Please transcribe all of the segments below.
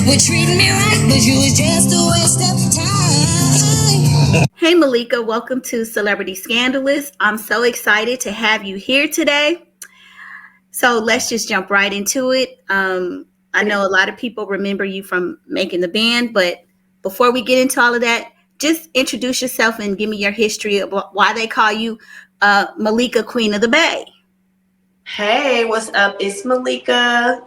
were treating me right, but you was just a waste of time. Hey Malika, welcome to Celebrity ScandaLust. I'm so excited to have you here today. So let's just jump right into it. I know a lot of people remember you from making the band, but before we get into all of that, just introduce yourself and give me your history of why they call you Malika, Queen of the Bay. Hey, what's up? It's Malika,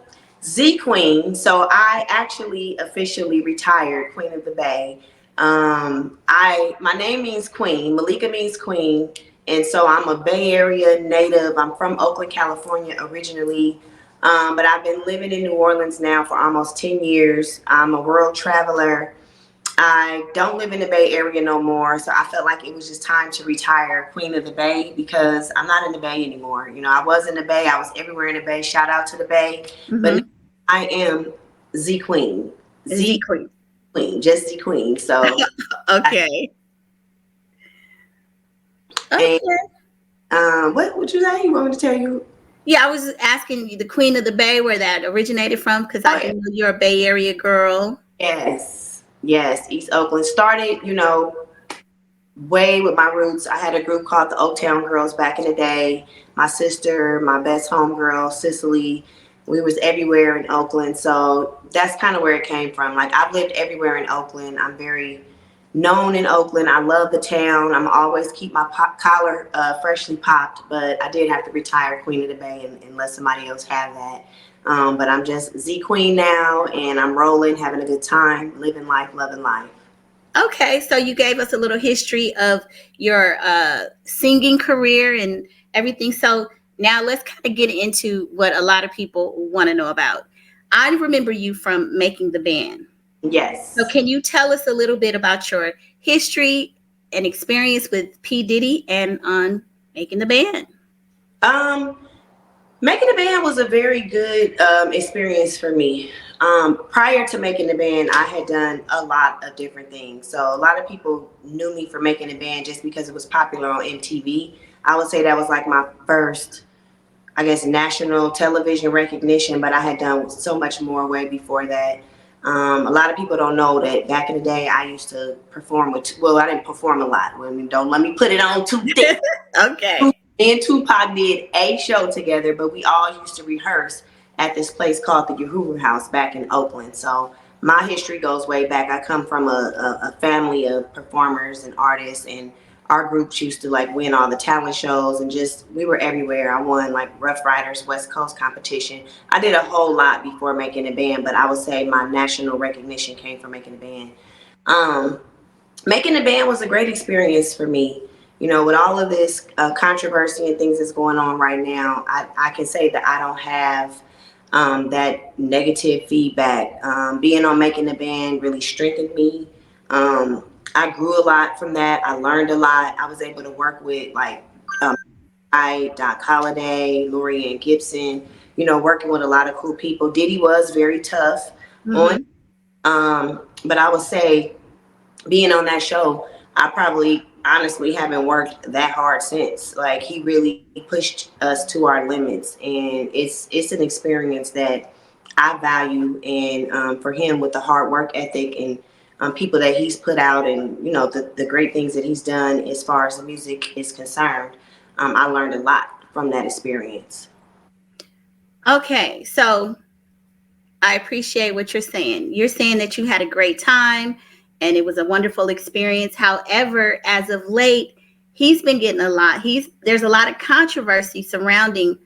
Z Queen. So I actually officially retired Queen of the Bay. My name means Queen. Malika means Queen, and so I'm a Bay Area native. I'm from Oakland, California originally, but I've been living in New Orleans now for almost 10 years. I'm a world traveler. I don't live in the Bay Area no more, so I felt like it was just time to retire Queen of the Bay because I'm not in the Bay anymore. You know, I was in the Bay, I was everywhere in the Bay. Shout out to the Bay, but now I am Z Queen, Z Queen, just Z Queen. So okay, okay. What would you say? You want me to tell you? Yeah, I was asking you the Queen of the Bay, where that originated from, because I do know you're a Bay Area girl. Yes, East Oakland. Started, way with my roots. I had a group called the Oaktown Girls back in the day. My sister, my best homegirl, Cicely, we was everywhere in Oakland. So that's kind of where it came from. Like, I've lived everywhere in Oakland. I'm very known in Oakland. I love the town. I'm always keep my collar freshly popped, but I did have to retire Queen of the Bay and let somebody else have that. But I'm just Z Queen now, and I'm rolling, having a good time, living life, loving life. Okay, so you gave us a little history of your singing career and everything. So now let's kind of get into what a lot of people want to know about. I remember you from making the band. Yes. So can you tell us a little bit about your history and experience with P. Diddy and on making the band? Making the band was a very good experience for me. Prior to making the band, I had done a lot of different things. So a lot of people knew me for making the band just because it was popular on MTV. I would say that was like my first, I guess, national television recognition, but I had done so much more way before that. A lot of people don't know that back in the day, I used to perform with, well, I didn't perform a lot. I mean, don't let me put it on too thick. Okay. Me and Tupac did a show together, but we all used to rehearse at this place called the Uhuru House back in Oakland. So my history goes way back. I come from a family of performers and artists, and our groups used to like win all the talent shows, and just we were everywhere. I won like Rough Riders West Coast competition. I did a whole lot before making a band, but I would say my national recognition came from making a band. Um, Making a band was a great experience for me. You know, with all of this controversy and things that's going on right now, I can say that I don't have that negative feedback. Being on Making the Band really strengthened me. I grew a lot from that. I learned a lot. I was able to work with like Doc Holliday, Lori Ann Gibson, working with a lot of cool people. Diddy was very tough on, but I would say being on that show, I probably honestly haven't worked that hard since. Like, he really pushed us to our limits, and it's an experience that I value. And for him, with the hard work ethic and people that he's put out, and the great things that he's done as far as the music is concerned, I learned a lot from that experience. Okay, so I appreciate what you're saying. You're saying that you had a great time and it was a wonderful experience. However, as of late, he's been getting a lot. There's a lot of controversy surrounding,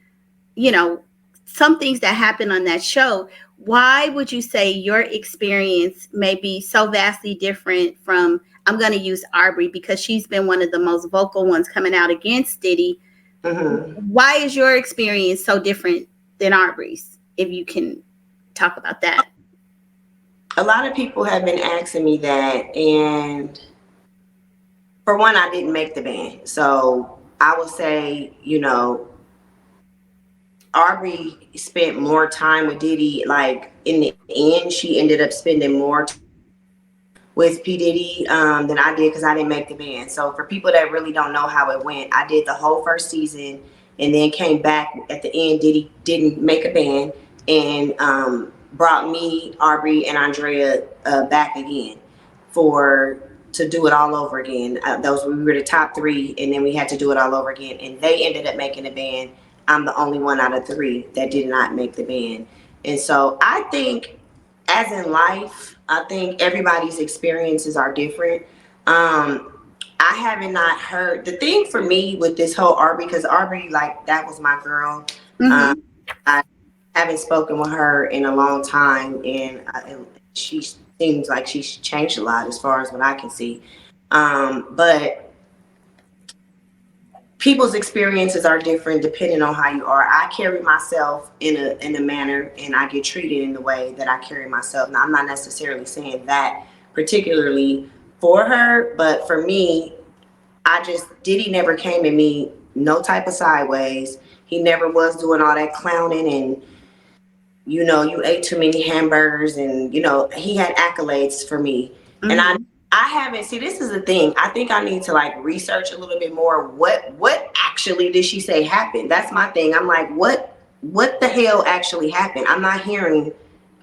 some things that happen on that show. Why would you say your experience may be so vastly different from, I'm going to use Aubrey because she's been one of the most vocal ones coming out against Diddy. Why is your experience so different than Aubrey's, if you can talk about that? A lot of people have been asking me that, and for one, I didn't make the band, so I would say, Aubrey spent more time with Diddy. Like, in the end, she ended up spending more with P. Diddy than I did because I didn't make the band. So for people that really don't know how it went, I did the whole first season and then came back at the end. Diddy didn't make a band, and brought me, Aubrey, and Andrea back again for to do it all over again. Those we were the top three, and then we had to do it all over again. And they ended up making the band. I'm the only one out of three that did not make the band. And so I think, as in life, I think everybody's experiences are different. I haven't not heard the thing for me with this whole Aubrey, because Aubrey, like, that was my girl. Um, Mm-hmm. I haven't spoken with her in a long time, and she seems like she's changed a lot as far as what I can see. But people's experiences are different depending on how you are. I carry myself in a manner, and I get treated in the way that I carry myself. Now, I'm not necessarily saying that particularly for her, but for me, I just Diddy never came at me no type of sideways. He never was doing all that clowning and, you ate too many hamburgers, and he had accolades for me. And Mm-hmm. I haven't, see, this is the thing. I think I need to like research a little bit more. What actually did she say happened? That's my thing. I'm like, what the hell actually happened? I'm not hearing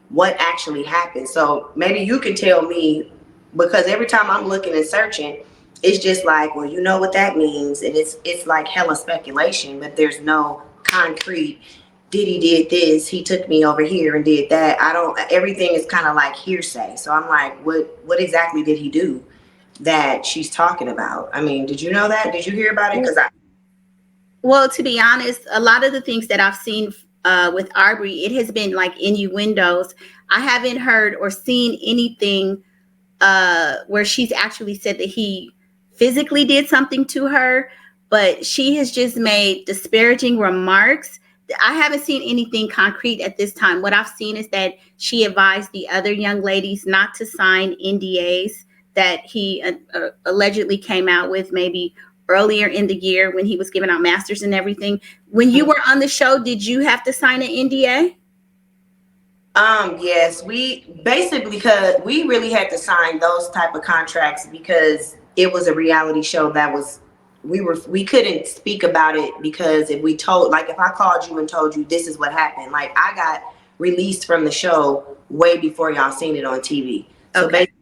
what actually happened. So maybe you can tell me, because every time I'm looking and searching, it's just like, well, you know what that means, and it's like hella speculation, but there's no concrete. Diddy did this. He took me over here and did that. I don't. Everything is kind of like hearsay. So I'm like, what exactly did he do that she's talking about? I mean, did you know that? Did you hear about it? Because I. Well, to be honest, a lot of the things that I've seen with Aubrey, it has been like innuendos. I haven't heard or seen anything where she's actually said that he physically did something to her, but she has just made disparaging remarks. I haven't seen anything concrete at this time. What I've seen is that she advised the other young ladies not to sign NDAs that he allegedly came out with maybe earlier in the year when he was giving out masters and everything. When you were on the show, did you have to sign an NDA? Yes, we basically, because we really had to sign those type of contracts because it was a reality show that was we couldn't speak about it, because if we told, like, if I called you and told you this is what happened, like, I got released from the show way before y'all seen it on TV. So Okay. basically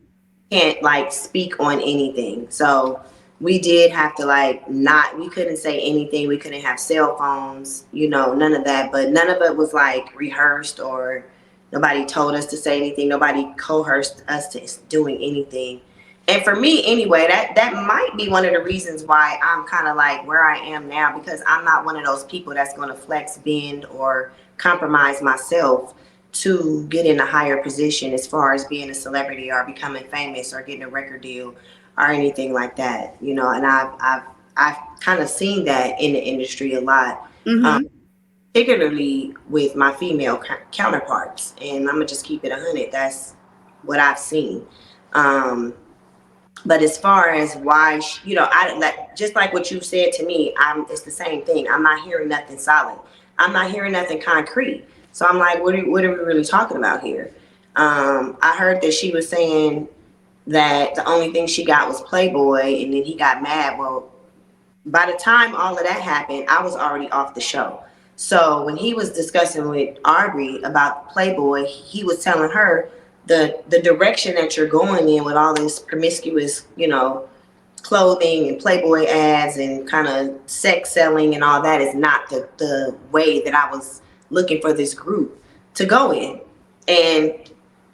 can't like speak on anything. So we did have to like not, we couldn't say anything. We couldn't have cell phones, none of that. But none of it was like rehearsed, or nobody told us to say anything. Nobody coerced us to doing anything. And for me anyway, that might be one of the reasons why I'm kind of like where I am now, because I'm not one of those people that's going to flex, bend, or compromise myself to get in a higher position as far as being a celebrity or becoming famous or getting a record deal or anything like that. And I've kind of seen that in the industry a lot, um, Mm-hmm. particularly with my female counterparts. And I'm gonna just keep it 100. That's what I've seen. Um, but as far as why, I like, just like what you said to me, it's the same thing. I'm not hearing nothing solid. I'm not hearing nothing concrete. So I'm like, what are we really talking about here? I heard that she was saying that the only thing she got was Playboy, and then he got mad. Well, by the time all of that happened, I was already off the show. So when he was discussing with Aubrey about Playboy, he was telling her the direction that you're going in with all this promiscuous, clothing and Playboy ads and kind of sex selling and all that is not the way that I was looking for this group to go in. And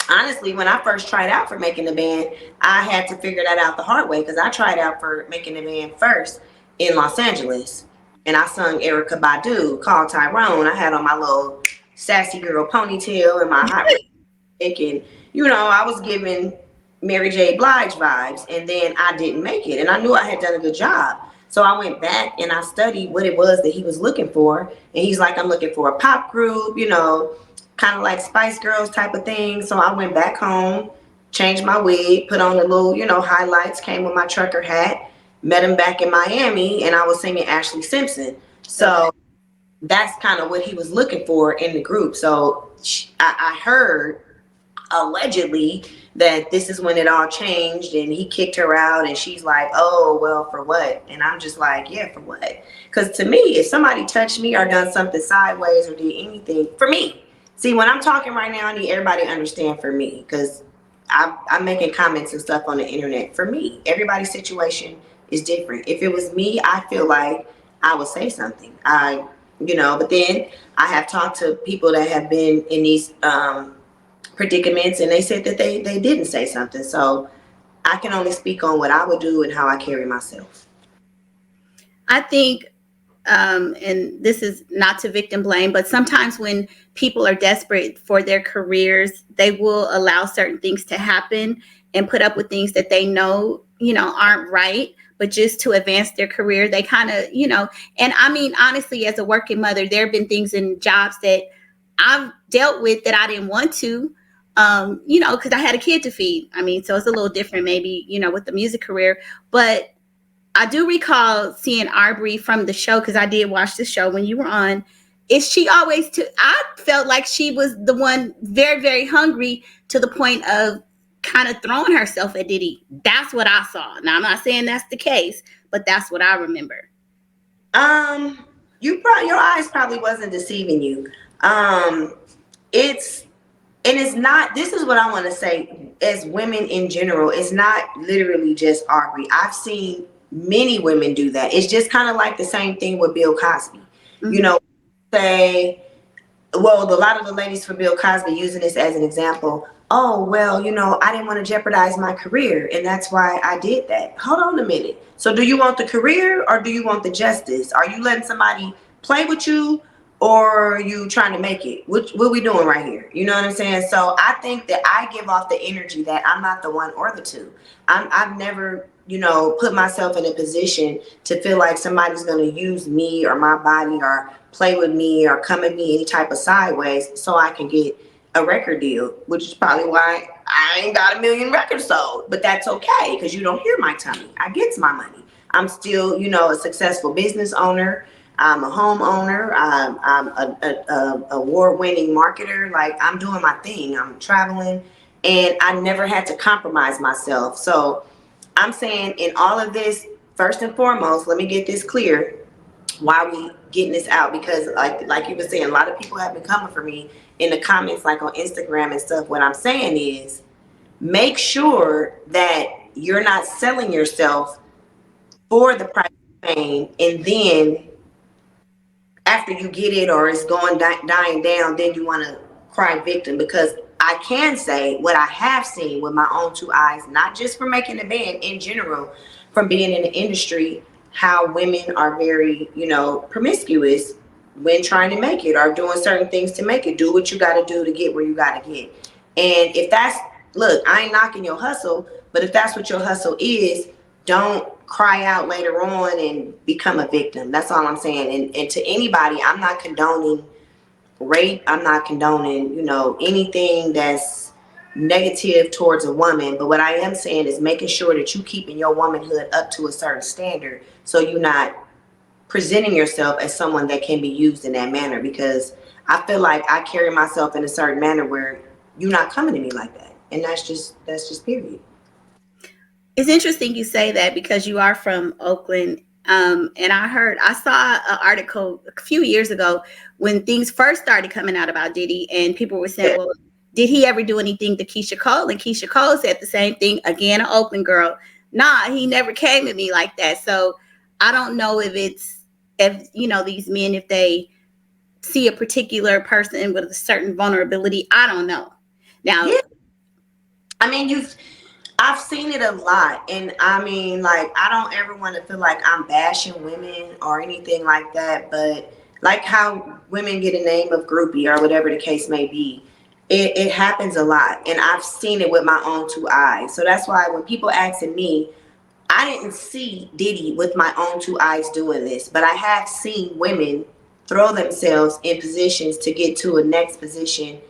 honestly, when I first tried out for making the band, I had to figure that out the hard way, because I tried out for making the band first in Los Angeles, and I sung Erica Badu, Call Tyrone. I had on my little sassy girl ponytail and my hot red and I was giving Mary J. Blige vibes, and then I didn't make it, and I knew I had done a good job. So I went back and I studied what it was that he was looking for, and he's like, I'm looking for a pop group, kind of like Spice Girls type of thing. So I went back home, changed my wig, put on the little, highlights, came with my trucker hat, met him back in Miami, and I was singing Ashley Simpson. Okay. So that's kind of what he was looking for in the group. So I heard allegedly that this is when it all changed, and he kicked her out, and she's like, oh, well, for what? And I'm just like, yeah, for what? Because to me, if somebody touched me or done something sideways or did anything for me, See, when I'm talking right now, I need everybody to understand for me, because I'm making comments and stuff on the internet. For me, everybody's situation is different. If it was me, I feel like I would say something. But then I have talked to people that have been in these predicaments, and they said that they didn't say something. So I can only speak on what I would do and how I carry myself. I think, and this is not to victim blame, but sometimes when people are desperate for their careers, they will allow certain things to happen and put up with things that they know, aren't right. But just to advance their career, they kind of, and I mean, honestly, as a working mother, there have been things in jobs that I've dealt with that I didn't want to, because I had a kid to feed. I mean, so it's a little different, maybe, with the music career. But I do recall seeing Aubrey from the show, because I did watch the show when you were on. Is she always I felt like she was the one very, very hungry to the point of kind of throwing herself at Diddy. That's what I saw. Now, I'm not saying that's the case, but that's what I remember. Your eyes probably wasn't deceiving you. It's and it's not. This is what I want to say. As women in general, it's not literally just Aubrey. I've seen many women do that. It's just kind of like the same thing with Bill Cosby. You Mm-hmm. know, say, well, a lot of the ladies for Bill Cosby, using this as an example. Oh, well, I didn't want to jeopardize my career, and that's why I did that. Hold on a minute. So do you want the career, or do you want the justice? Are you letting somebody play with you, or are you trying to make it? What we doing right here? You know what I'm saying? So I think that I give off the energy that I'm not the one or the two. I've never, put myself in a position to feel like somebody's going to use me or my body or play with me or come at me any type of sideways so I can get a record deal, which is probably why I ain't got a million records sold. But that's okay, because you don't hear my tummy. I gets my money. I'm still, a successful business owner. I'm a homeowner. I'm a award-winning marketer. Like, I'm doing my thing. I'm traveling, and I never had to compromise myself. So I'm saying, in all of this, first and foremost, let me get this clear. Why we getting this out? Because like you were saying, a lot of people have been coming for me in the comments, like on Instagram and stuff. What I'm saying is, make sure that you're not selling yourself for the price of fame, and then after you get it, or it's going dying down, then you want to cry victim. Because I can say what I have seen with my own two eyes, not just from making the band, in general, from being in the industry, how women are very, promiscuous when trying to make it, or doing certain things to make it. Do what you got to do to get where you got to get. And if that's, look, I ain't knocking your hustle, but if that's what your hustle is, don't cry out later on and become a victim. That's all I'm saying. And to anybody, I'm not condoning rape. I'm not condoning, anything that's negative towards a woman. But what I am saying is making sure that you keeping your womanhood up to a certain standard, so you're not presenting yourself as someone that can be used in that manner. Because I feel like I carry myself in a certain manner where you're not coming to me like that. And that's just period. It's interesting you say that, because you are from Oakland. And I saw an article a few years ago when things first started coming out about Diddy, and people were saying, well, did he ever do anything to Keisha Cole? And Keisha Cole said the same thing, again, an Oakland girl. Nah, he never came at me like that. So I don't know if these men, if they see a particular person with a certain vulnerability. I don't know. Now, Yeah. I mean, I've seen it a lot, and I mean, like, I don't ever want to feel like I'm bashing women or anything like that, but like how women get a name of groupie or whatever the case may be, it happens a lot, and I've seen it with my own two eyes. So that's why when people asking me, I didn't see Diddy with my own two eyes doing this, but I have seen women throw themselves in positions to get to a next position,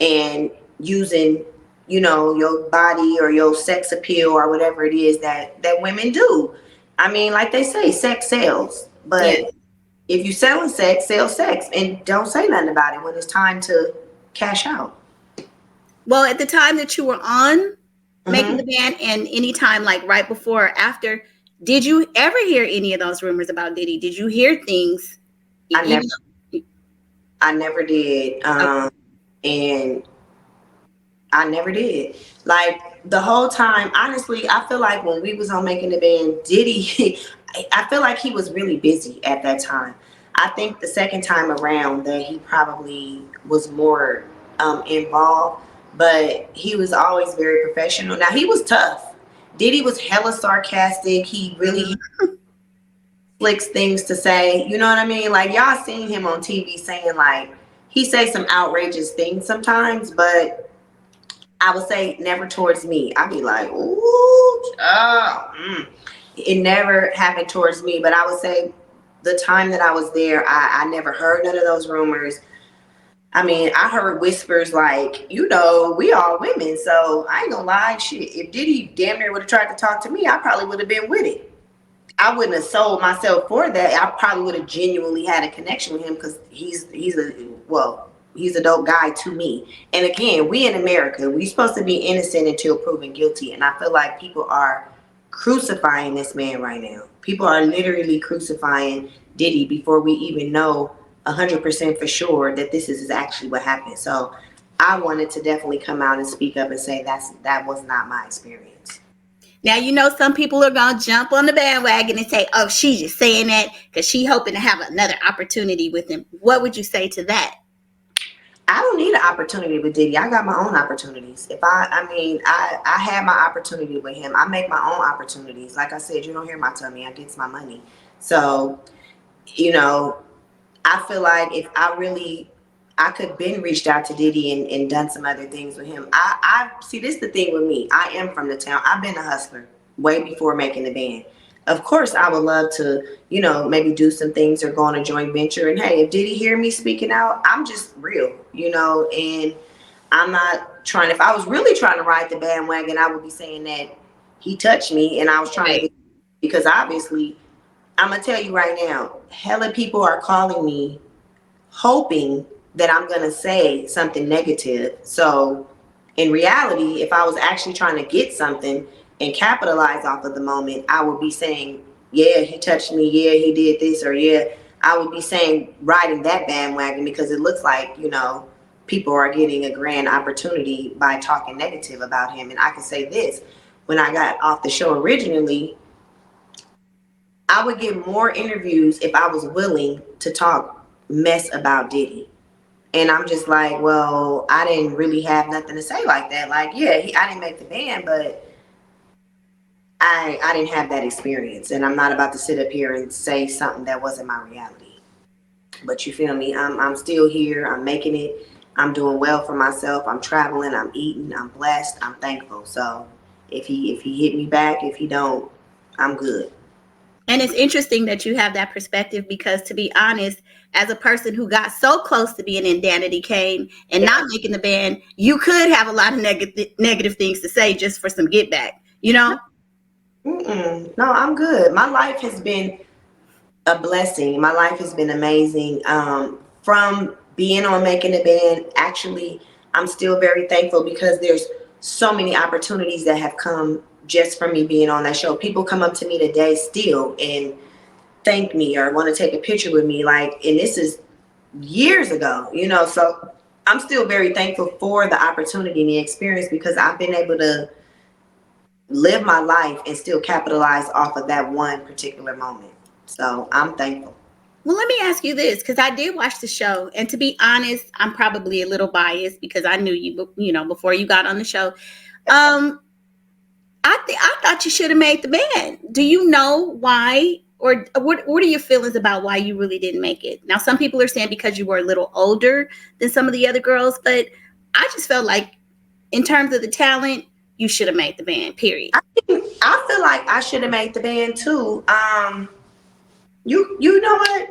and using, your body or your sex appeal or whatever it is that women do. I mean, like they say, sex sells. yeah. But if you selling sex, sell sex, and don't say nothing about it when it's time to cash out. Well, at the time that you were on making the Hmm. band, and any time like right before or after, did you ever hear any of those rumors about Diddy? Did you hear things? I never, Even I never did. okay. and I never did. Like the whole time, honestly, I feel like when we was on Making the Band, Diddy, I feel like he was really busy at that time. I think the second time around that he probably was more involved, but he was always very professional. Now he was tough. Diddy was hella sarcastic. He really had slicks things to say. You know what I mean? Like y'all seen him on TV saying like he say some outrageous things sometimes, but I would say never towards me. I'd be like, ooh, it never happened towards me. But I would say the time that I was there, I never heard none of those rumors. I mean, I heard whispers like, we all women. So I ain't gonna lie, shit. If Diddy damn near would have tried to talk to me, I probably would have been with it. I wouldn't have sold myself for that. I probably would have genuinely had a connection with him because he's a dope guy to me. And again, we in America, we supposed to be innocent until proven guilty. And I feel like people are crucifying this man right now. People are literally crucifying Diddy before we even know 100% for sure that this is actually what happened. So I wanted to definitely come out and speak up and say that was not my experience. Now, some people are going to jump on the bandwagon and say, oh, she's just saying that because she hoping to have another opportunity with him. What would you say to that? I don't need an opportunity with Diddy. I got my own opportunities. I had my opportunity with him. I make my own opportunities. Like I said, you don't hear my tummy. I gets my money. So, you know, I feel like if I could been reached out to Diddy and done some other things with him. I see, this is the thing with me. I am from the town. I've been a hustler way before making the band. Of course, I would love to, maybe do some things or go on a joint venture. And hey, if Diddy hear me speaking out, I'm just real, and I'm not trying. If I was really trying to ride the bandwagon, I would be saying that he touched me and I was trying to get, because obviously, I'm gonna tell you right now, hella people are calling me hoping that I'm going to say something negative. So in reality, if I was actually trying to get something and capitalize off of the moment, I would be saying, yeah, he touched me. Yeah, he did this. Or yeah, I would be saying riding that bandwagon because it looks like, people are getting a grand opportunity by talking negative about him. And I can say this, when I got off the show originally, I would get more interviews if I was willing to talk mess about Diddy. And I'm just like, well, I didn't really have nothing to say like that. Like, yeah, I didn't make the band, but I didn't have that experience. And I'm not about to sit up here and say something that wasn't my reality. But you feel me? I'm still here. I'm making it. I'm doing well for myself. I'm traveling. I'm eating. I'm blessed. I'm thankful. So if he hit me back, if he don't, I'm good. And it's interesting that you have that perspective because, to be honest, as a person who got so close to being in Danity Kane and not making the band, you could have a lot of negative things to say just for some get back, No, I'm good. My life has been a blessing. My life has been amazing. From being on Making the Band, actually, I'm still very thankful because there's so many opportunities that have come just from me being on that show. People come up to me today still and thank me or want to take a picture with me. Like, and this is years ago, so I'm still very thankful for the opportunity and the experience because I've been able to live my life and still capitalize off of that one particular moment. So I'm thankful. Well, let me ask you this because I did watch the show, and to be honest, I'm probably a little biased because I knew you, before you got on the show. I thought you should have made the band. Do you know why, or what are your feelings about why you really didn't make it? Now, some people are saying because you were a little older than some of the other girls, but I just felt like, in terms of the talent, you should have made the band. Period. I feel like I should have made the band too. You know what?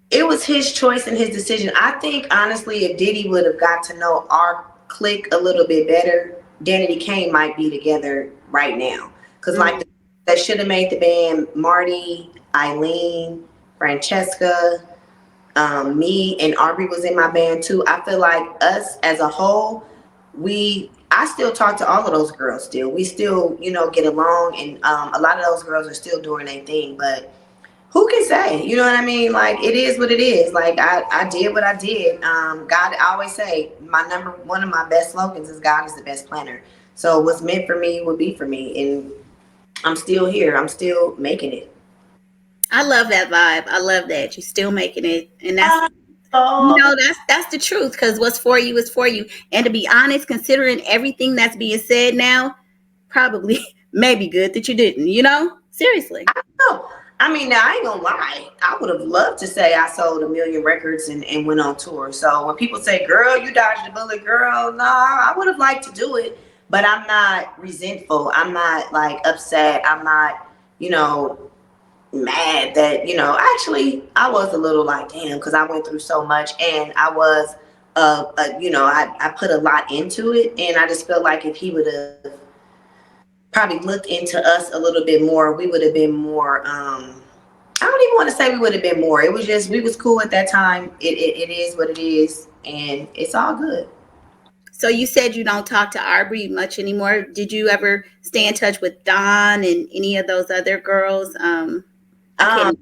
It was his choice and his decision. I think honestly, if Diddy would have got to know our clique a little bit better, Danity Kane might be together right now. Because like that should have made the band. Marty, Eileen, Francesca, me, and Aubrey was in my band too. I feel like us as a whole, I still talk to all of those girls still. We still, get along, and a lot of those girls are still doing their thing. But who can say? You know what I mean? Like, it is what it is. Like, I did what I did. God, I always say one of my best slogans is God is the best planner. So what's meant for me will be for me, and I'm still here. I'm still making it. I love that vibe. I love that you're still making it, and that's, you Oh, know, that's the truth. Because what's for you is for you. And to be honest, considering everything that's being said now, probably maybe good that you didn't. You know, seriously. no. I mean, now I ain't gonna lie. I would have loved to say I sold a million records and went on tour. So when people say, "Girl, you dodged a bullet," girl, nah, I would have liked to do it, but I'm not resentful. I'm not like upset. I'm not, you know, mad that Actually, I was a little like, damn, because I went through so much, and I was, I put a lot into it, and I just felt like if he would have probably looked into us a little bit more, we would have been more. I don't even want to say we would have been more. It was just we was cool at that time. It is what it is, and it's all good. So you said you don't talk to Aubrey much anymore. Did you ever stay in touch with Dawn and any of those other girls? I Um, can't.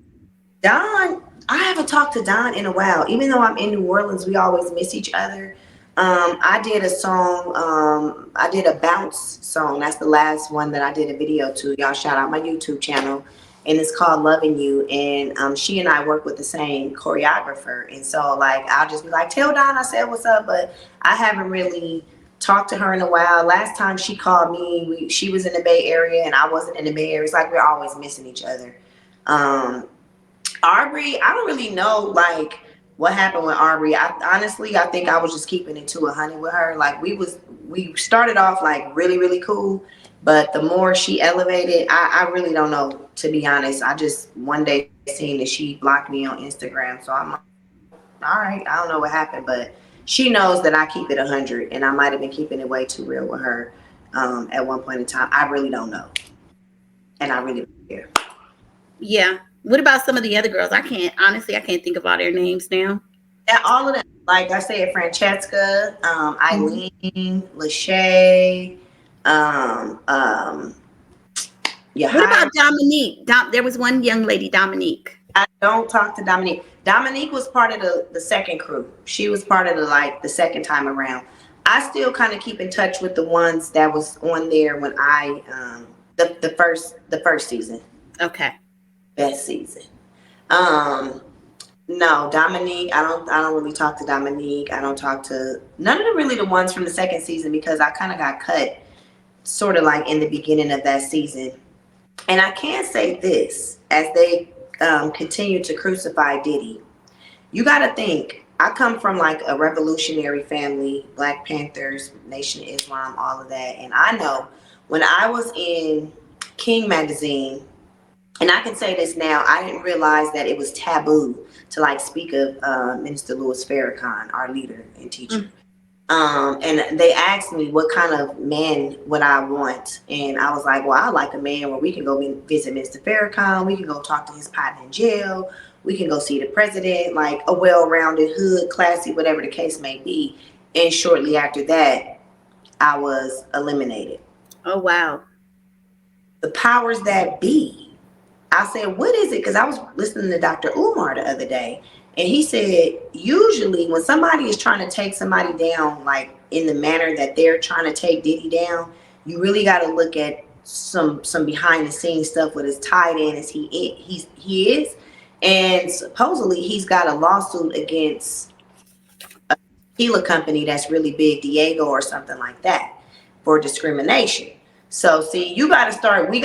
Don, I haven't talked to Don in a while. Even though I'm in New Orleans, we always miss each other. I did a song. I did a bounce song. That's the last one that I did a video to. Y'all shout out my YouTube channel, and it's called "Loving You." And she and I work with the same choreographer, and so like I'll just be like, "Tell Don I said what's up," but I haven't really talked to her in a while. Last time she called me, she was in the Bay Area, and I wasn't in the Bay Area. It's like we're always missing each other. Um, Aubrey, I don't really know like what happened with Aubrey. I think I was just keeping it to 100 with her. Like we started off like really really cool, but the more she elevated, I really don't know, to be honest. I just one day seen that she blocked me on Instagram, so I'm like, all right, I don't know what happened, but she knows that I keep it 100, and I might have been keeping it way too real with her at one point in time. I really don't know, and I really don't care. Yeah. What about some of the other girls? I can't honestly. I can't think of all their names now. Yeah, all of them. Like I said, Francesca, Mhm. Eileen, Lachey, um, um, What about Yahira. Dominique? There was one young lady, Dominique. I don't talk to Dominique. Dominique was part of the second crew. She was part of the second time around. I still kind of keep in touch with the ones that was on there when the first season, Okay. best season. Um, No, Dominique, I don't really talk to Dominique. I don't talk to none of the really the ones from the second season because I kind of got cut sort of like in the beginning of that season. And I can say this as they continue to crucify Diddy. You got to think, I come from like a revolutionary family, Black Panthers, Nation of Islam, all of that. And I know when I was in King magazine, and I can say this now, I didn't realize that it was taboo to like speak of Minister Louis Farrakhan, our leader and teacher. Mm. And they asked me what kind of man would I want, and I was like, well, I like a man where we can go visit Minister Farrakhan, we can go talk to his partner in jail, we can go see the president, like a well-rounded, hood, classy, whatever the case may be. And shortly after that, I was eliminated. Oh wow. The powers that be, I said, what is it? Because I was listening to Dr. Umar the other day, and he said, usually when somebody is trying to take somebody down, like in the manner that they're trying to take Diddy down, you really got to look at some behind the scenes stuff with as tied in as he is. And supposedly he's got a lawsuit against tequila company that's really big, Diego or something like that, for discrimination. So see, you got to start. We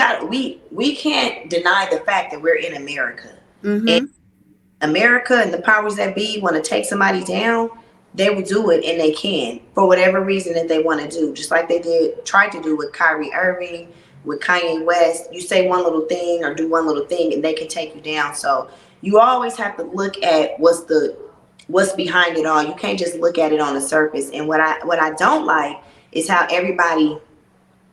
can't deny the fact that we're in America, and Mm-hmm. America and the powers that be want to take somebody down. They will do it, and they can for whatever reason that they want to do. Just like they tried to do with Kyrie Irving, with Kanye West. You say one little thing or do one little thing, and they can take you down. So you always have to look at what's behind it all. You can't just look at it on the surface. And what I don't like is how everybody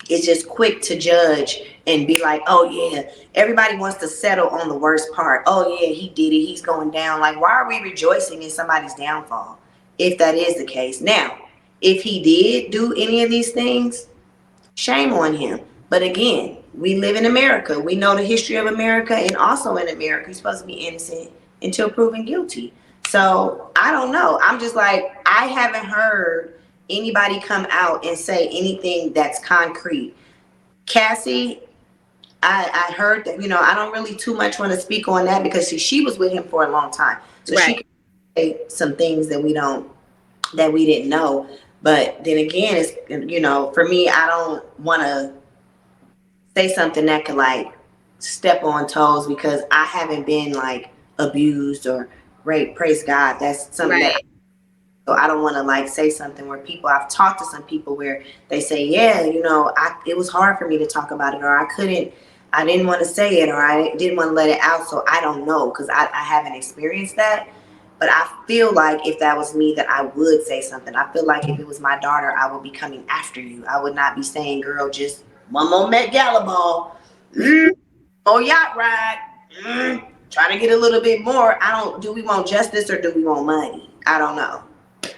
is just quick to judge and be like, oh yeah, everybody wants to settle on the worst part. Oh yeah, he did it, he's going down. Like, why are we rejoicing in somebody's downfall if that is the case? Now, if he did do any of these things, shame on him. But again, we live in America. We know the history of America, and also in America, you're supposed to be innocent until proven guilty. So I don't know. I'm just like, I haven't heard anybody come out and say anything that's concrete. Cassie, I heard that, I don't really too much want to speak on that because she was with him for a long time. So she Right. can say some things that we didn't know. But then again, it's, for me, I don't want to say something that could like step on toes because I haven't been like abused or raped. Praise God. That's something that Right. so I don't want to like say something where I've talked to some people where they say, yeah, it was hard for me to talk about it, or I didn't want to say it, or I didn't want to let it out. So I don't know because I haven't experienced that. But I feel like if that was me, that I would say something. I feel like if it was my daughter, I would be coming after you. I would not be saying, girl, just one more Met Gala ball. Oh, yacht ride. Try to get a little bit more. Do we want justice or do we want money? I don't know.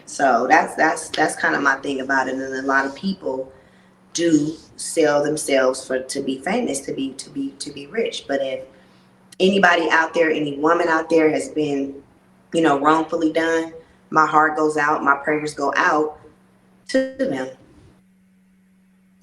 So that's kind of my thing about it. And a lot of people do sell themselves to be famous, to be rich. But if anybody out there, any woman out there has been, wrongfully done, my heart goes out, my prayers go out to them.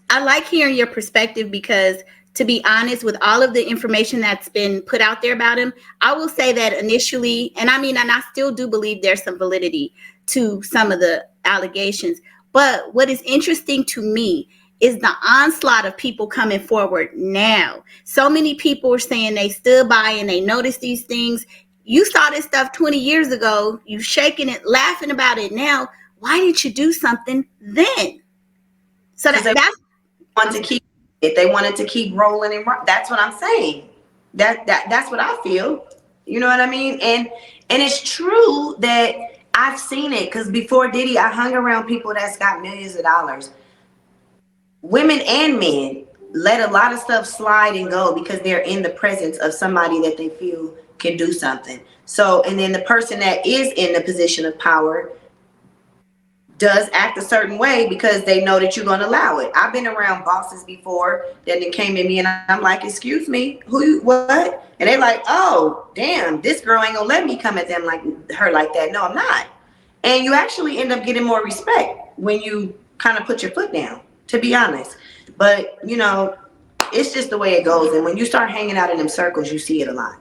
I like hearing your perspective because, to be honest, with all of the information that's been put out there about him, I will say that initially, and I mean, and I still do believe there's some validity to some of the allegations. But what is interesting to me is the onslaught of people coming forward now. So many people are saying they stood by and they noticed these things. You saw this stuff 20 years ago. You shaking it, laughing about it now. Why didn't you do something then? So Because they that's want I'm to keep, if they wanted to keep rolling and that's what I'm saying. That's what I feel. You know what I mean? And it's true that I've seen it because before Diddy, I hung around people that's got millions of dollars. Women and men let a lot of stuff slide and go because they're in the presence of somebody that they feel can do something. So, and then the person that is in the position of power does act a certain way because they know that you're going to allow it. I've been around bosses before that they came at me and I'm like, excuse me, what? And they're like, oh, damn, this girl ain't going to let me come at them like her like that. No, I'm not. And you actually end up getting more respect when you kind of put your foot down, to be honest. But, it's just the way it goes. And when you start hanging out in them circles, you see it a lot.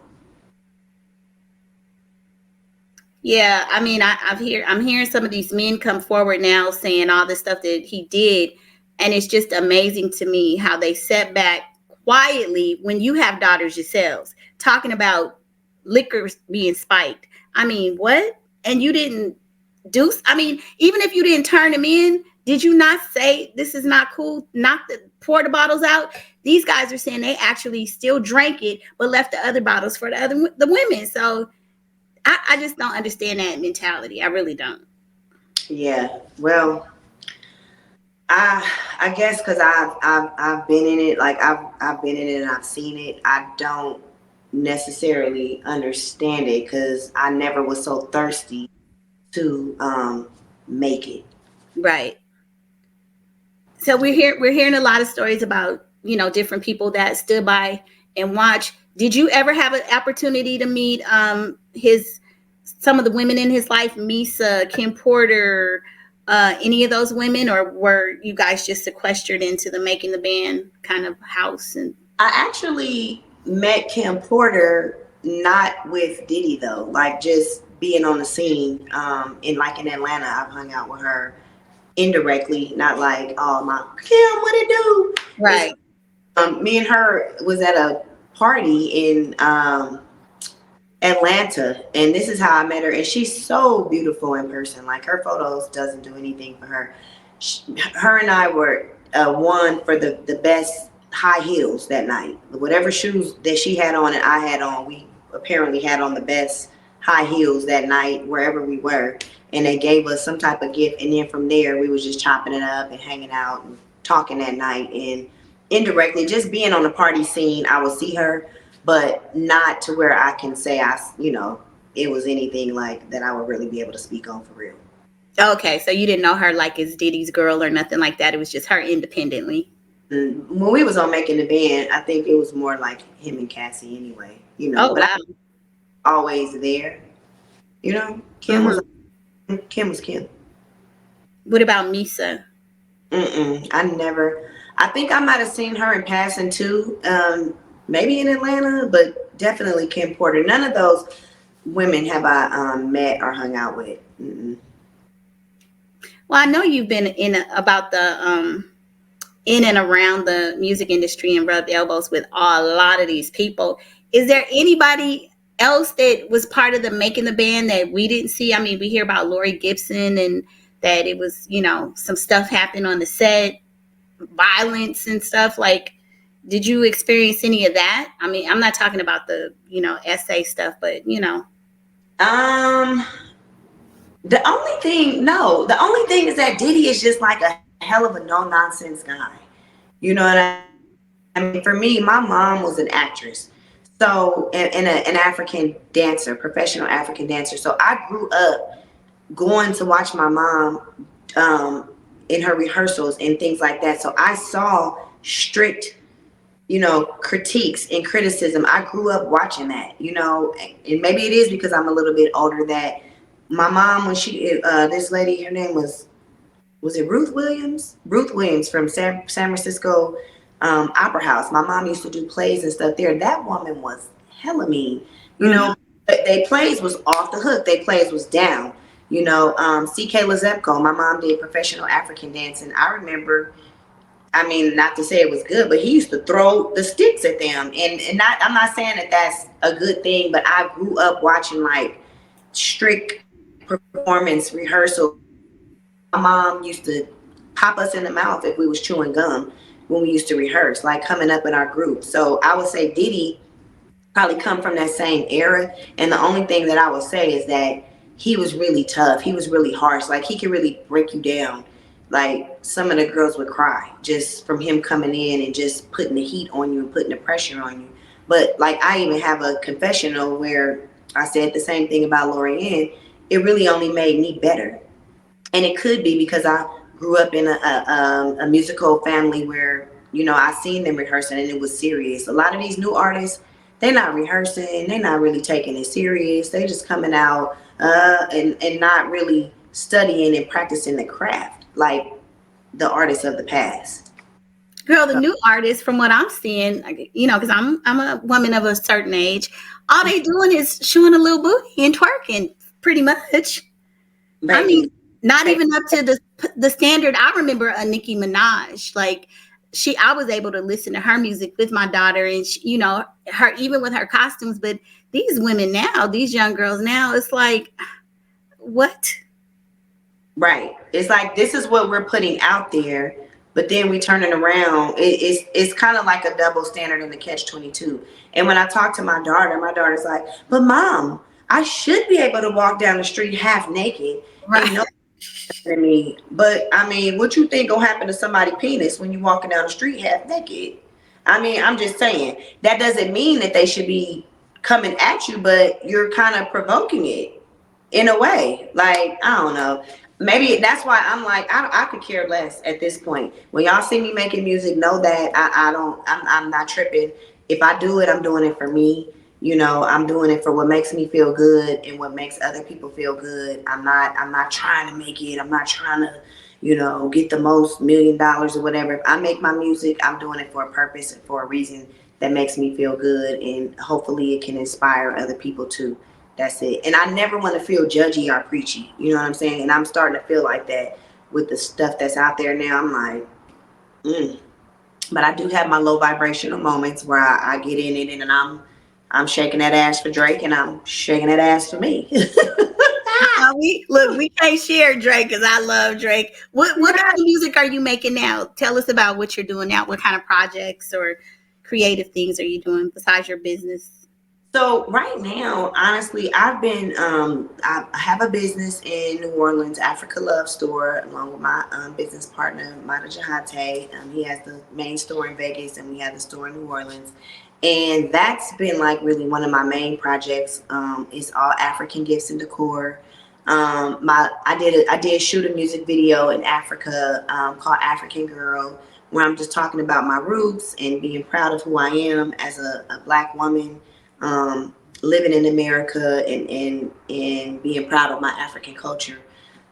Yeah, I mean, I'm hearing some of these men come forward now saying all the stuff that he did, and it's just amazing to me how they sat back quietly when you have daughters yourselves talking about liquor being spiked. I mean, what? And you didn't do? I mean, even if you didn't turn them in, did you not say this is not cool? Knock the pour the bottles out. These guys are saying they actually still drank it, but left the other bottles for the women. So I just don't understand that mentality. I really don't. Yeah. Well, I guess because I've been in it, like I've been in it and I've seen it. I don't necessarily understand it because I never was so thirsty to make it. Right. So we're hearing a lot of stories about, different people that stood by and watch. Did you ever have an opportunity to meet his some of the women in his life, Misa, Kim Porter, any of those women, or were you guys just sequestered into the making the band kind of house? And I actually met Kim Porter not with Diddy though, like just being on the scene in Atlanta. I've hung out with her indirectly, not like, oh my Kim, what it do? It's right. me and her was at a party in Atlanta, and this is how I met her. And she's so beautiful in person. Like her photos doesn't do anything for her. Her and I were won for the best high heels that night. Whatever shoes that she had on and I had on, we apparently had on the best high heels that night wherever we were. And they gave us some type of gift, and then from there we was just chopping it up and hanging out and talking that night. And indirectly, just being on the party scene, I would see her, but not to where I can say it was anything like that I would really be able to speak on for real. Okay, so you didn't know her like as Diddy's girl or nothing like that. It was just her independently. When we was on making the band, I think it was more like him and Cassie anyway, Oh but I wow. always there, Kim was Hmm. Kim was Kim. What about Misa? I never. I think I might have seen her in passing too. Maybe in Atlanta, but definitely Kim Porter. None of those women have I met or hung out with. Mm-mm. Well, I know you've been about the in and around the music industry and rubbed elbows with a lot of these people. Is there anybody else that was part of the making the band that we didn't see? I mean, we hear about Lori Gibson and that it was, some stuff happened on the set, violence and stuff. Like, did you experience any of that? I mean, I'm not talking about the, essay stuff, but, Um, the only thing is that Diddy is just like a hell of a no nonsense guy. You know what I mean? For me, my mom was an actress. So, and an African dancer, professional African dancer. So I grew up going to watch my mom um, in her rehearsals and things like that. So I saw strict, critiques and criticism. I grew up watching that, and maybe it is because I'm a little bit older that my mom, when this lady, her name was it Ruth Williams? Ruth Williams from San Francisco Opera House. My mom used to do plays and stuff there. That woman was hella mean. You mm-hmm. know, they plays was off the hook. They plays was down. C.K. Lazepko, my mom did professional African dancing. I remember, I mean, not to say it was good, but he used to throw the sticks at them. And not, I'm not saying that that's a good thing, but I grew up watching like strict performance rehearsals where my mom used to pop us in the mouth if we was chewing gum when we used to rehearse, like coming up in our group. So I would say Diddy probably come from that same era. And the only thing that I would say is that he was really tough. He was really harsh. Like he could really break you down. Like some of the girls would cry just from him coming in and just putting the heat on you and putting the pressure on you. But like I even have a confessional where I said the same thing about Lorianne. It really only made me better, and it could be because I grew up in a musical family where I seen them rehearsing and it was serious. A lot of these new artists, they're not rehearsing, they're not really taking it serious. They just coming out and not really studying and practicing the craft like the artists of the past. Girl, the new artists, from what I'm seeing, like, because I'm a woman of a certain age, all they doing is showing a little booty and twerking, pretty much. I mean, Baby, not even up to the standard. I remember a Nicki Minaj, like I was able to listen to her music with my daughter, and her even with her costumes. But these women now, these young girls now, it's like, what? right. It's like this is what we're putting out there, but then we turn it around. It's kind of like a double standard in the catch-22. And when I talk to my daughter's like, "But mom, I should be able to walk down the street half naked and Right? no to me. But I mean, what you think gonna happen to somebody's penis when you walking down the street half naked? I mean, I'm just saying that doesn't mean that they should be coming at you, but you're kind of provoking it in a way. Like I don't know. Maybe that's why I'm like I could care less at this point. When y'all see me making music, know that I don't I'm not tripping. If I do it, I'm doing it for me. I'm doing it for what makes me feel good and what makes other people feel good. I'm not trying to make it. I'm not trying to, get the most $1 million or whatever. If I make my music, I'm doing it for a purpose and for a reason that makes me feel good, and hopefully it can inspire other people too. That's it. And I never want to feel judgy or preachy. You know what I'm saying? And I'm starting to feel like that with the stuff that's out there now. I'm like, mm. But I do have my low vibrational moments where I get in it and I'm shaking that ass for Drake and I'm shaking that ass for me. We can't share Drake because I love Drake. What kind of music are you making now? Tell us about what you're doing now. What kind of projects or creative things are you doing besides your business? So right now, honestly, I have a business in New Orleans, Africa Love Store, along with my business partner, Mata Jahate. He has the main store in Vegas, and we have the store in New Orleans. And that's been like really one of my main projects. It's all African gifts and decor. I did shoot a music video in Africa, called African Girl, where I'm just talking about my roots and being proud of who I am as a black woman, living in America, and being proud of my African culture.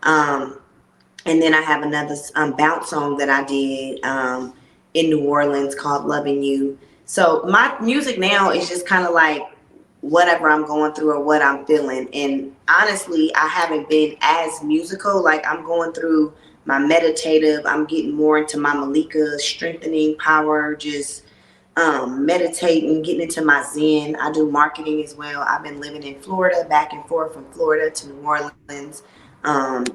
Um, and then I have another bounce song that I did in New Orleans called "Loving You." So my music now is just kind of like whatever I'm going through or what I'm feeling. And honestly, I haven't been as musical. Like, I'm going through my meditative. I'm getting more into my Malika, strengthening power, just meditating, getting into my Zen. I do marketing as well. I've been living in Florida, back and forth from Florida to New Orleans,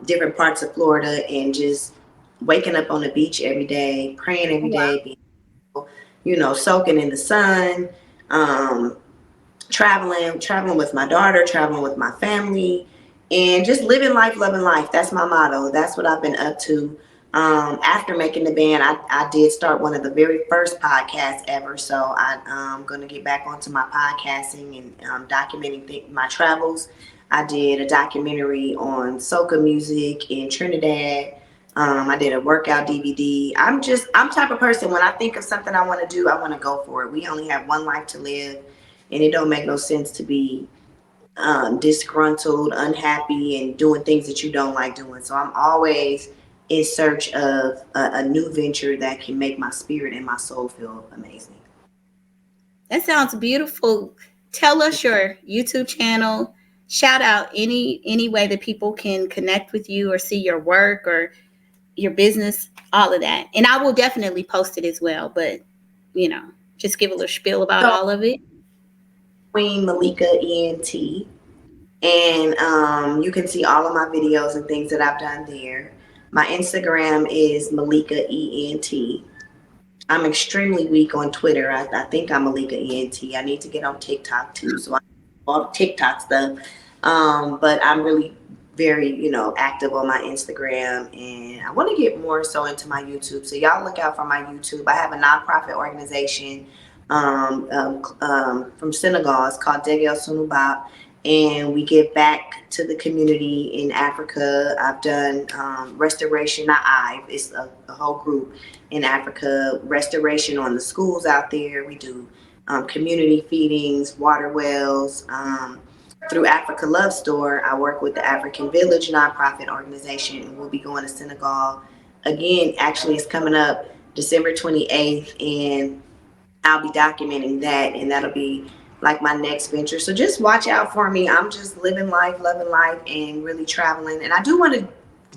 different parts of Florida, and just waking up on the beach every day, praying every Wow. day, soaking in the sun, um, traveling with my daughter, traveling with my family, and just living life, loving life. That's my motto. That's what I've been up to. After making the band, I did start one of the very first podcasts ever. So I'm going to get back onto my podcasting and documenting my travels. I did a documentary on soca music in Trinidad. I did a workout DVD. I'm type of person, when I think of something I want to do, I want to go for it. We only have one life to live, and it don't make no sense to be disgruntled, unhappy, and doing things that you don't like doing. So I'm always in search of a new venture that can make my spirit and my soul feel amazing. That sounds beautiful. Tell us your YouTube channel. Shout out any way that people can connect with you or see your work or your business, all of that. And I will definitely post it as well. But just give a little spiel about So all of it. Queen Malika ENT, and you can see all of my videos and things that I've done there. My Instagram is Malika ENT. I'm extremely weak on Twitter. I think I'm Malika ENT. I need to get on TikTok too, so I all the TikTok stuff. But I'm really very, active on my Instagram, and I want to get more so into my YouTube. So y'all look out for my YouTube. I have a nonprofit organization from Senegal. It's called Degel Sunubab, and we give back to the community in Africa. I've done restoration. Not I. It's a whole group in Africa. Restoration on the schools out there. We do community feedings, water wells. Through Africa Love Store, I work with the African Village nonprofit organization, and we'll be going to Senegal again. Actually, it's coming up December 28th, and I'll be documenting that, and that'll be like my next venture. So just watch out for me. I'm just living life, loving life, and really traveling. And I do want to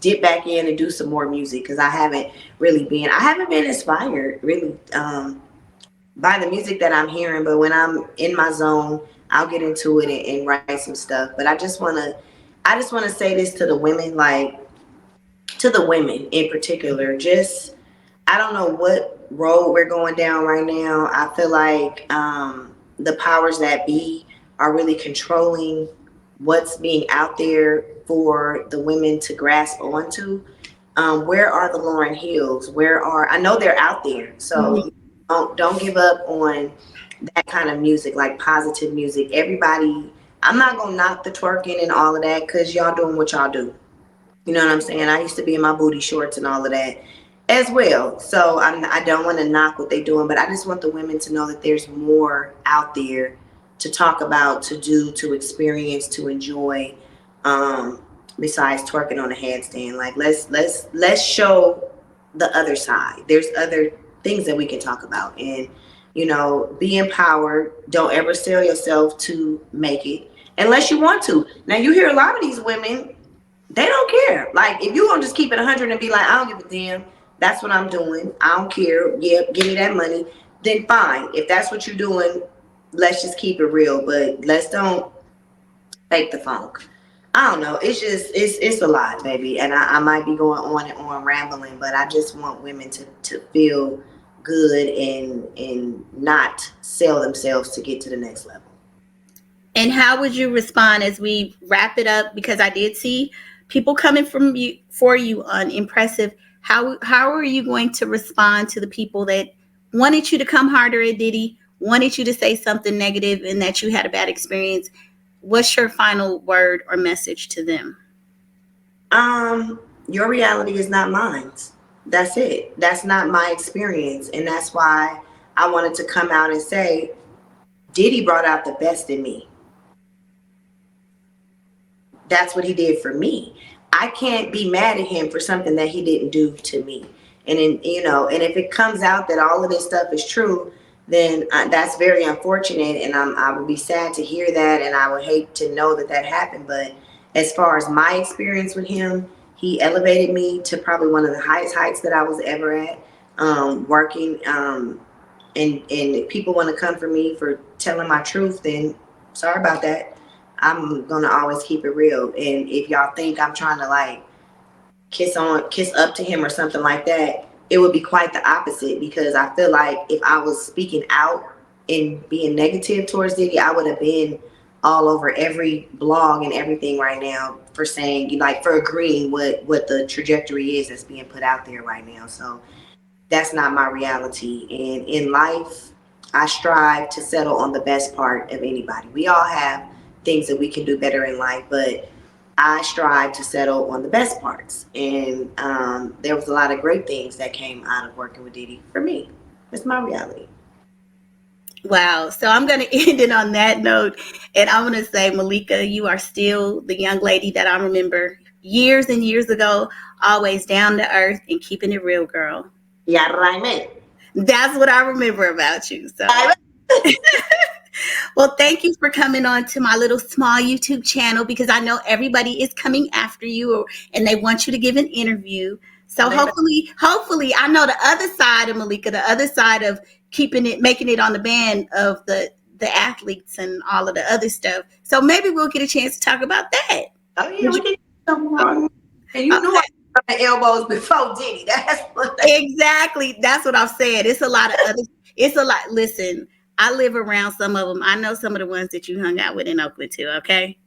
dip back in and do some more music, because I haven't been inspired really by the music that I'm hearing. But when I'm in my zone, I'll get into it and write some stuff. But I just want to say this to the women, like, to the women in particular, just, I don't know what road we're going down right now. I feel like the powers that be are really controlling what's being out there for the women to grasp onto. Where are the Lauryn Hills? I know they're out there. Mhm. So don't give up on that kind of music, like positive music. Everybody, I'm not gonna knock the twerking and all of that, because y'all doing what y'all do. You know what I'm saying? I used to be in my booty shorts and all of that as well. So I don't want to knock what they're doing, but I just want the women to know that there's more out there to talk about, to do, to experience, to enjoy. Um, Besides twerking on a handstand, like, let's show the other side. There's other things that we can talk about, and be empowered. Don't ever sell yourself to make it unless you want to. Now, you hear a lot of these women, they don't care. Like, if you gonna just keep it 100 and be like, I don't give a damn, that's what I'm doing, I don't care, yeah, give me that money, then fine. If that's what you're doing, let's just keep it real. But let's don't fake the funk. I don't know. It's just, it's a lot, baby. And I might be going on and on rambling, but I just want women to feel good and not sell themselves to get to the next level. And how would you respond as we wrap it up? Because I did see people coming from you for you on impressive. How are you going to respond to the people that wanted you to come harder at Diddy, wanted you to say something negative, and that you had a bad experience? What's your final word or message to them? Your reality is not mine. That's it. That's not my experience. And that's why I wanted to come out and say, Diddy brought out the best in me. That's what he did for me. I can't be mad at him for something that he didn't do to me. And then, and if it comes out that all of this stuff is true, then that's very unfortunate, and I would be sad to hear that, and I would hate to know that that happened. But as far as my experience with him, he elevated me to probably one of the highest heights that I was ever at. Working, and if people want to come for me for telling my truth, then sorry about that. I'm gonna always keep it real. And if y'all think I'm trying to like kiss up to him or something like that, it would be quite the opposite, because I feel like if I was speaking out and being negative towards Diddy, I would have been all over every blog and everything right now for saying, like, for agreeing what the trajectory is that's being put out there right now. So that's not my reality. And in life, I strive to settle on the best part of anybody. We all have things that we can do better in life, but I strive to settle on the best parts. And there was a lot of great things that came out of working with Diddy for me. It's my reality. Wow. So I'm going to end it on that note. And I'm going to say, Malika, you are still the young lady that I remember years and years ago, always down to earth and keeping it real, girl. Yeah, right. That's what I remember about you. So, well, thank you for coming on to my little small YouTube channel, because I know everybody is coming after you, and they want you to give an interview. So hopefully, I know the other side of Malika, the other side of making it on the band of the athletes and all of the other stuff. So maybe we'll get a chance to talk about that. Oh yeah, we can come on. And you knew I was the elbows before Diddy. That's what exactly. That's what I'm saying. It's a lot of other. It's a lot. Listen, I live around some of them. I know some of the ones that you hung out with in Oakland too. Okay.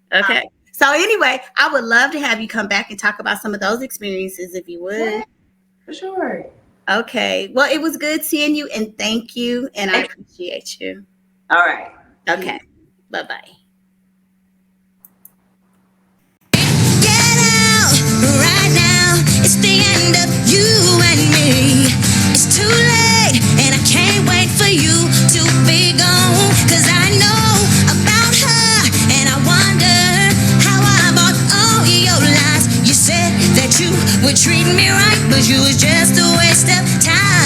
So anyway, I would love to have you come back and talk about some of those experiences if you would. Yeah, for sure. Okay. Well, it was good seeing you, and thank you, and I appreciate you. All right. Okay. Bye-bye. Get out right now. It's the end of you and me. It's too late, and I can't wait for you to be gone. 'Cause I know about her, and I wonder how I bought all your lies. You said that you would treat me right, but you was just a waste of time.